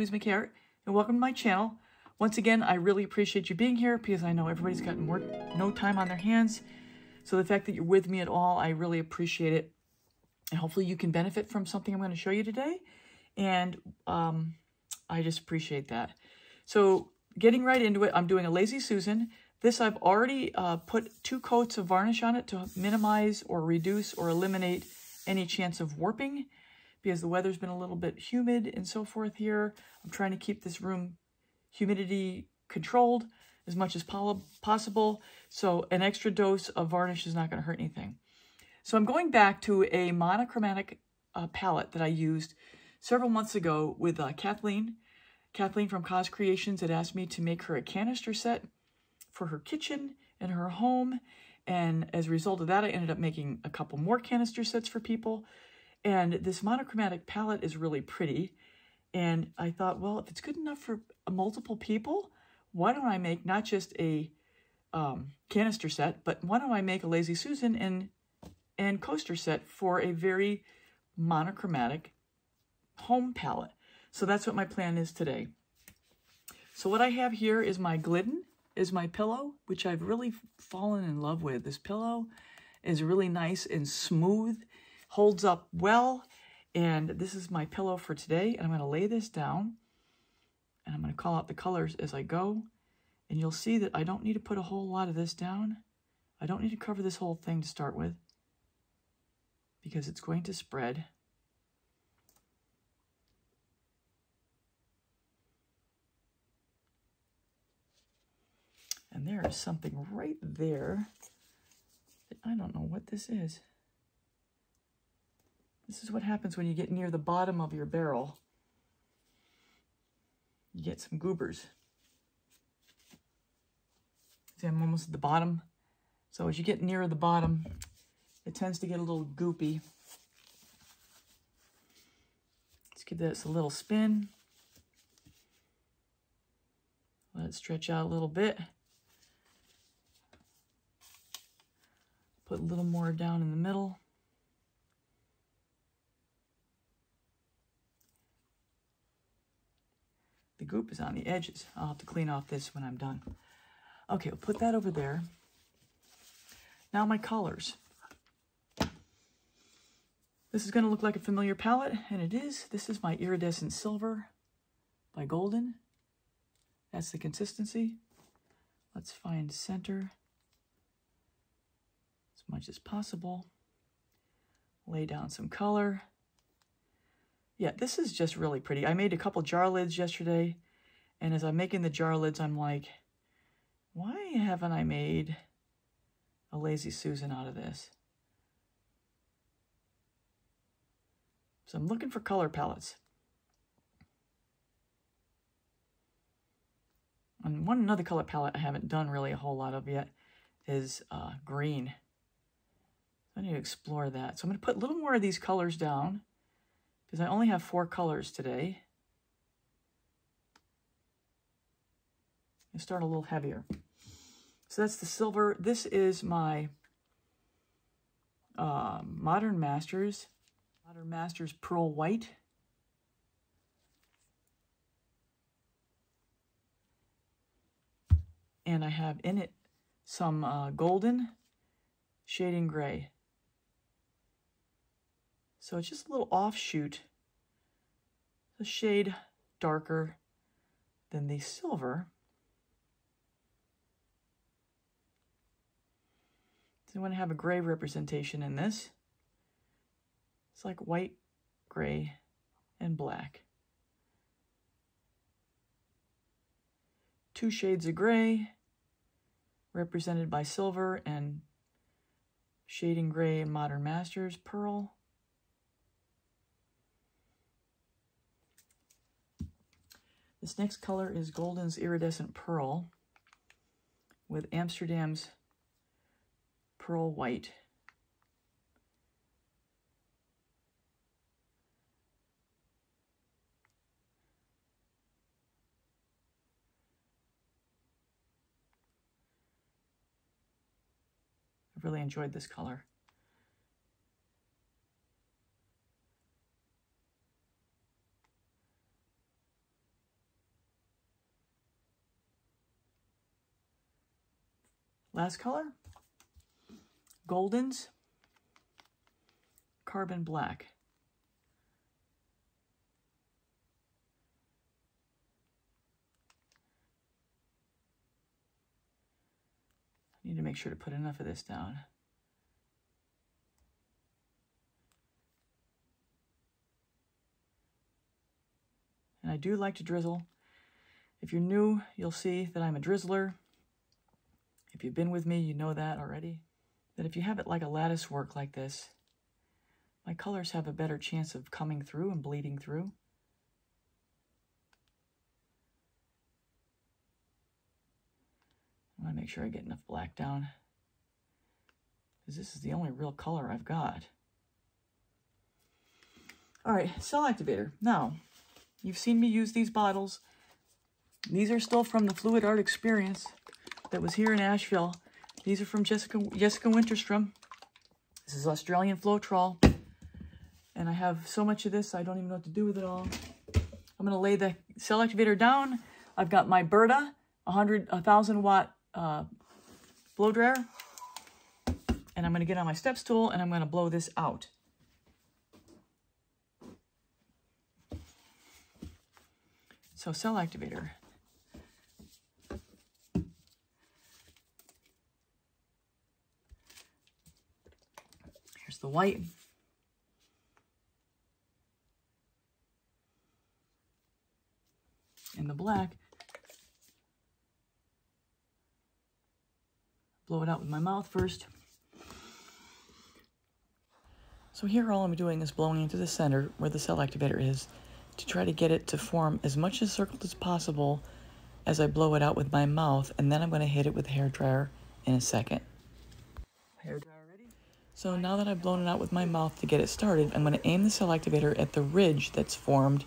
Louise McCart, and welcome to my channel. Once again, I really appreciate you being here because I know everybody's got no time on their hands. So the fact that you're with me at all, I really appreciate it. And hopefully you can benefit from something I'm going to show you today. And I just appreciate that. So getting right into it, I'm doing a Lazy Susan. This I've already put 2 coats of varnish on it to minimize or reduce or eliminate any chance of warping because the weather's been a little bit humid and so forth here. I'm trying to keep this room humidity controlled as much as possible. So an extra dose of varnish is not going to hurt anything. So I'm going back to a monochromatic palette that I used several months ago with Kathleen. Kathleen from Cos Creations had asked me to make her a canister set for her kitchen and her home. And as a result of that, I ended up making a couple more canister sets for people. And this monochromatic palette is really pretty. And I thought, well, if it's good enough for multiple people, why don't I make not just a canister set, but why don't I make a Lazy Susan and coaster set for a very monochromatic home palette. So that's what my plan is today. So what I have here is my Glidden, is my pillow, which I've really fallen in love with. This pillow is really nice and smooth, holds up well, and this is my pillow for today. And I'm going to lay this down, and I'm going to call out the colors as I go, and you'll see that I don't need to put a whole lot of this down. I don't need to cover this whole thing to start with, because it's going to spread. And there is something right there that I don't know what this is. This is what happens when you get near the bottom of your barrel. You get some goobers. See, I'm almost at the bottom. So as you get nearer the bottom, it tends to get a little goopy. Let's give this a little spin. Let it stretch out a little bit. Put a little more down in the middle. The goop is on the edges. I'll have to clean off this when I'm done. Okay, we'll put that over there. Now my colors. This is going to look like a familiar palette, and it is. This is my Iridescent Silver by Golden. That's the consistency. Let's find center as much as possible. Lay down some color. Yeah, this is just really pretty. I made a couple jar lids yesterday, and as I'm making the jar lids, I'm like, why haven't I made a Lazy Susan out of this? So I'm looking for color palettes. And another color palette I haven't done really a whole lot of yet is green. I need to explore that. So I'm going to put a little more of these colors down because I only have 4 colors today. And start a little heavier. So that's the silver. This is my Modern Masters Pearl White. And I have in it some golden shading gray. So it's just a little offshoot, a shade darker than the silver. So I want to have a gray representation in this. It's like white, gray, and black. 2 shades of gray represented by silver and shading gray in Modern Masters Pearl. This next color is Golden's Iridescent Pearl with Amsterdam's Pearl White. I've really enjoyed this color. Last color, Golden's Carbon Black. I need to make sure to put enough of this down. And I do like to drizzle. If you're new, you'll see that I'm a drizzler. If you've been with me, you know that already. That if you have it like a lattice work like this, my colors have a better chance of coming through and bleeding through. I want to make sure I get enough black down, because this is the only real color I've got. All right, cell activator. Now, you've seen me use these bottles. These are still from the fluidart experience that was here in Asheville. These are from Jessica Winterstrom. This is Australian Floetrol. And I have so much of this, I don't even know what to do with it all. I'm gonna lay the cell activator down. I've got my Berta 1,000 watt blow dryer. And I'm gonna get on my step stool and I'm gonna blow this out. So cell activator. Here's the white. And the black. Blow it out with my mouth first. So here all I'm doing is blowing into the center where the cell activator is to try to get it to form as much of a circle as possible as I blow it out with my mouth, and then I'm going to hit it with a hairdryer in a second. Hairdryer ready? So now that I've blown it out with my mouth to get it started, I'm going to aim the cell activator at the ridge that's formed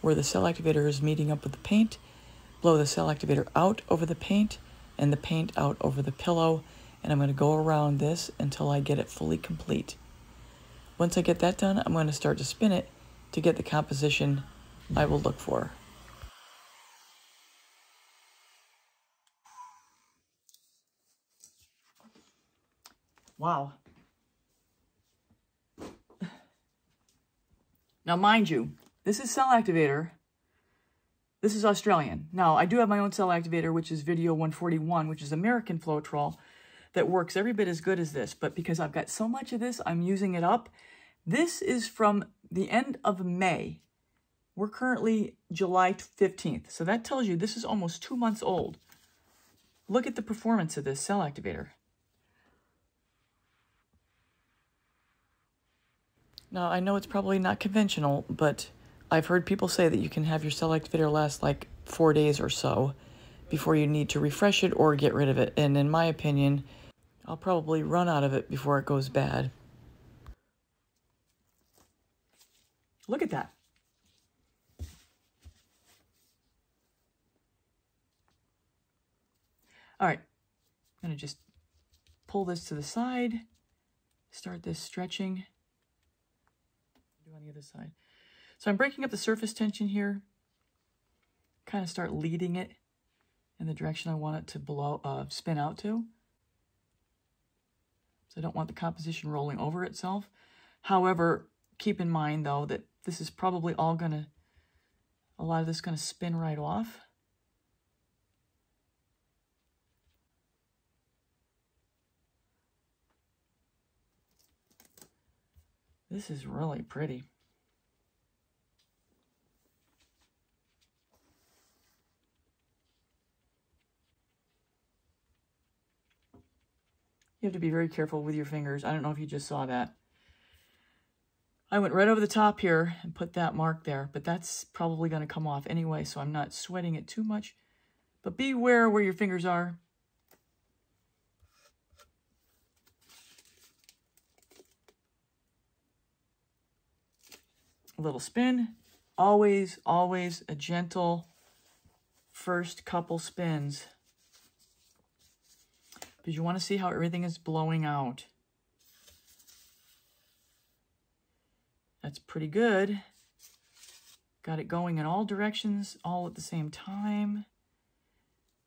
where the cell activator is meeting up with the paint, blow the cell activator out over the paint, and the paint out over the pillow, and I'm going to go around this until I get it fully complete. Once I get that done, I'm going to start to spin it to get the composition I will look for. Wow. Now, mind you, this is cell activator. This is Australian. Now, I do have my own cell activator, which is Video 141, which is American Floetrol, that works every bit as good as this. But because I've got so much of this, I'm using it up. This is from the end of May. We're currently July 15th. So that tells you this is almost 2 months old. Look at the performance of this cell activator. Now, I know it's probably not conventional, but I've heard people say that you can have your cell activator last like 4 days or so before you need to refresh it or get rid of it. And in my opinion, I'll probably run out of it before it goes bad. Look at that. All right, I'm gonna just pull this to the side, start this stretching. Do on the other side. So I'm breaking up the surface tension here, kind of start leading it in the direction I want it to spin out to. So I don't want the composition rolling over itself. However, keep in mind though that this is probably all gonna, a lot of this is gonna spin right off. This is really pretty. You have to be very careful with your fingers. I don't know if you just saw that. I went right over the top here and put that mark there, but that's probably going to come off anyway, so I'm not sweating it too much. But beware where your fingers are. A little spin. Always, always a gentle first couple spins. Because you want to see how everything is blowing out. That's pretty good. Got it going in all directions, all at the same time.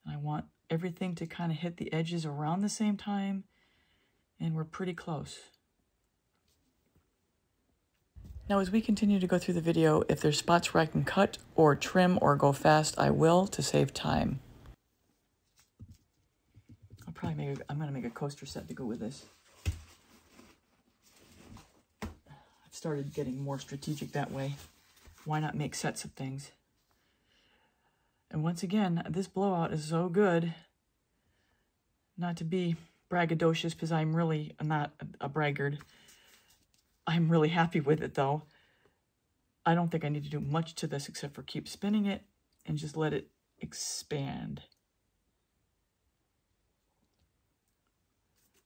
And I want everything to kind of hit the edges around the same time, and we're pretty close. Now, as we continue to go through the video, if there's spots where I can cut or trim or go fast, I will, to save time. I'm going to make a coaster set to go with this. I've started getting more strategic that way. Why not make sets of things? And once again, this blowout is so good. Not to be braggadocious, because I'm really not a braggart. I'm really happy with it, though. I don't think I need to do much to this except for keep spinning it and just let it expand.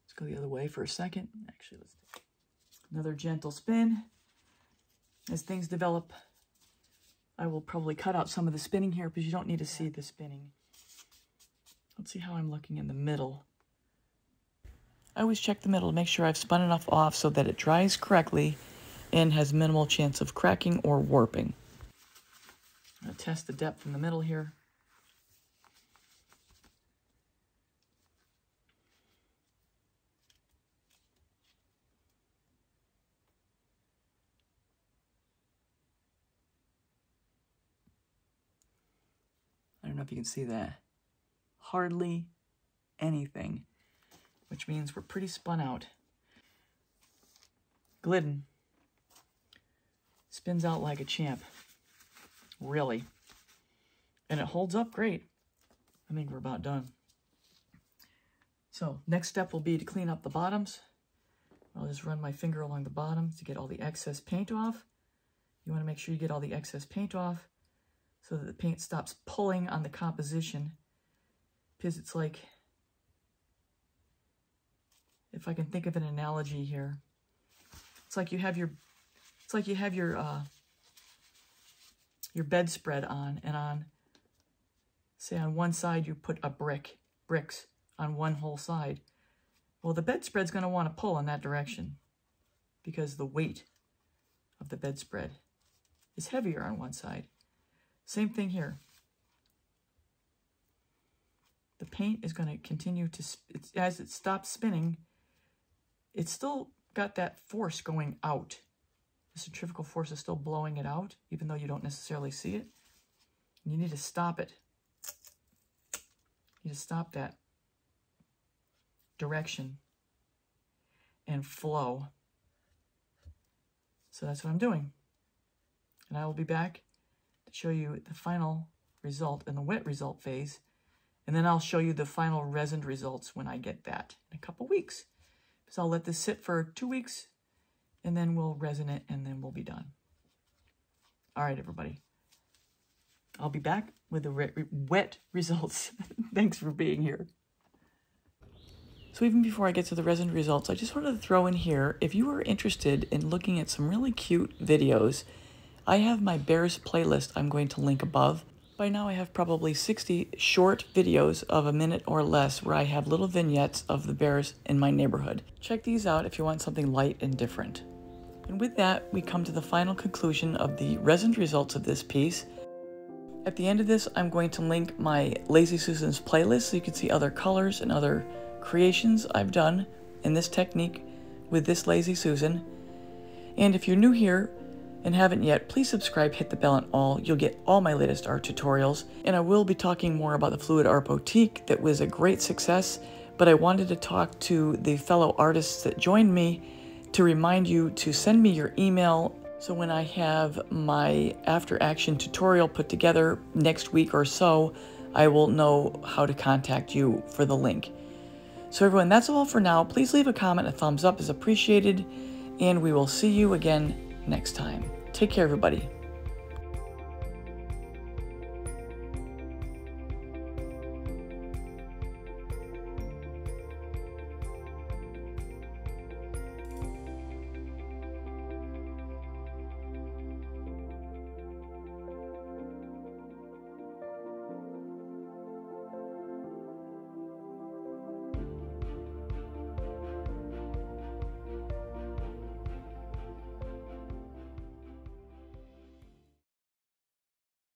Let's go the other way for a second. Actually, let's do another gentle spin. As things develop, I will probably cut out some of the spinning here because you don't need to see the spinning. Let's see how I'm looking in the middle. I always check the middle to make sure I've spun enough off so that it dries correctly and has minimal chance of cracking or warping. I'm going to test the depth in the middle here. I don't know if you can see that. Hardly anything, which means we're pretty spun out. Glidden spins out like a champ, really. And it holds up great. I think we're about done. So next step will be to clean up the bottoms. I'll just run my finger along the bottom to get all the excess paint off. You want to make sure you get all the excess paint off so that the paint stops pulling on the composition. Because it's like, if I can think of an analogy here, it's like you have your bedspread on, and on, say on one side you put bricks on one whole side. Well, the bedspread's going to want to pull in that direction because the weight of the bedspread is heavier on one side. Same thing here. The paint is going to continue to, as it stops spinning, it's still got that force going out. The centrifugal force is still blowing it out, even though you don't necessarily see it. And you need to stop it. You need to stop that direction and flow. So that's what I'm doing. And I will be back to show you the final result in the wet result phase. And then I'll show you the final resin results when I get that in a couple weeks. So I'll let this sit for 2 weeks, and then we'll resin it, and then we'll be done. All right, everybody. I'll be back with the wet results. Thanks for being here. So even before I get to the resin results, I just wanted to throw in here, if you are interested in looking at some really cute videos, I have my bears playlist I'm going to link above. By now I have probably 60 short videos of a minute or less where I have little vignettes of the bears in my neighborhood. Check these out if you want something light and different. And with that, we come to the final conclusion of the resin results of this piece. At the end of this, I'm going to link my Lazy Susan's playlist so you can see other colors and other creations I've done in this technique with this Lazy Susan. And if you're new here and haven't yet, please subscribe, hit the bell and all. You'll get all my latest art tutorials. And I will be talking more about the Fluid Art Boutique that was a great success, but I wanted to talk to the fellow artists that joined me to remind you to send me your email, so when I have my after action tutorial put together next week or so, I will know how to contact you for the link. So everyone, that's all for now. Please leave a comment, a thumbs up is appreciated, and we will see you again next time. Take care, everybody.